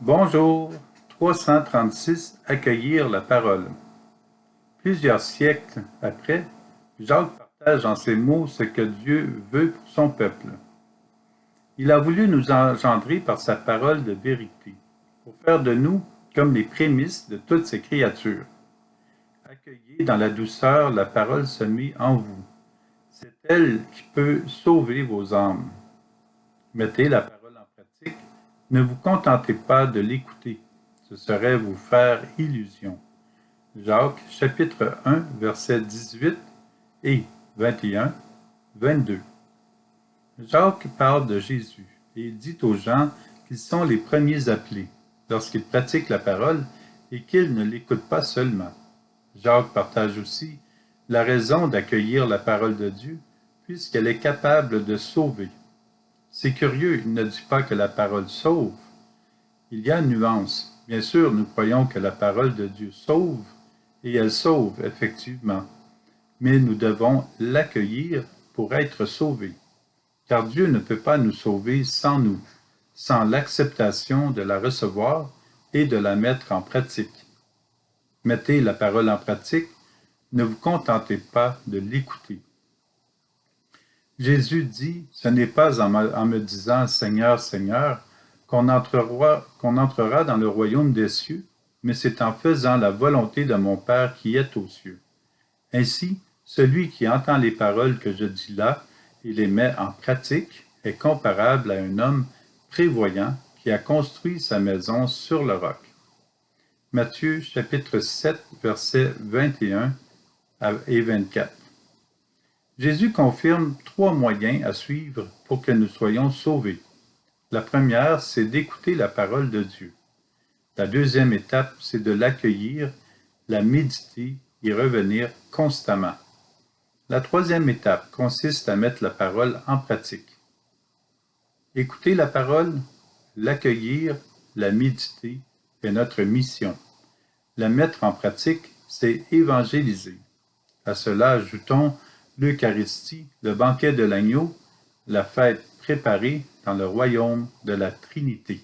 Bonjour, 336 Accueillir la parole. Plusieurs siècles après, Jacques partage en ces mots ce que Dieu veut pour son peuple. Il a voulu nous engendrer par sa parole de vérité, pour faire de nous comme les prémices de toutes ses créatures. Accueillez dans la douceur la parole semée en vous. C'est elle qui peut sauver vos âmes. Mettez la parole en pratique. Ne vous contentez pas de l'écouter. Ce serait vous faire illusion. Jacques, chapitre 1, versets 18 et 21, 22. Jacques parle de Jésus et il dit aux gens qu'ils sont les premiers appelés lorsqu'ils pratiquent la parole et qu'ils ne l'écoutent pas seulement. Jacques partage aussi la raison d'accueillir la parole de Dieu puisqu'elle est capable de sauver. C'est curieux, il ne dit pas que la parole sauve. Il y a une nuance. Bien sûr, nous croyons que la parole de Dieu sauve, et elle sauve, effectivement. Mais nous devons l'accueillir pour être sauvés. Car Dieu ne peut pas nous sauver sans nous, sans l'acceptation de la recevoir et de la mettre en pratique. Mettez la parole en pratique, ne vous contentez pas de l'écouter. Jésus dit, ce n'est pas en me disant Seigneur, Seigneur, qu'on entrera dans le royaume des cieux, mais c'est en faisant la volonté de mon Père qui est aux cieux. Ainsi, celui qui entend les paroles que je dis là et les met en pratique est comparable à un homme prévoyant qui a construit sa maison sur le roc. Matthieu chapitre 7, versets 21 et 24. Jésus confirme 3 moyens à suivre pour que nous soyons sauvés. La première, c'est d'écouter la parole de Dieu. La deuxième étape, c'est de l'accueillir, la méditer et revenir constamment. La troisième étape consiste à mettre la parole en pratique. Écouter la parole, l'accueillir, la méditer est notre mission. La mettre en pratique, c'est évangéliser. À cela, ajoutons l'Eucharistie, le banquet de l'agneau, la fête préparée dans le royaume de la Trinité.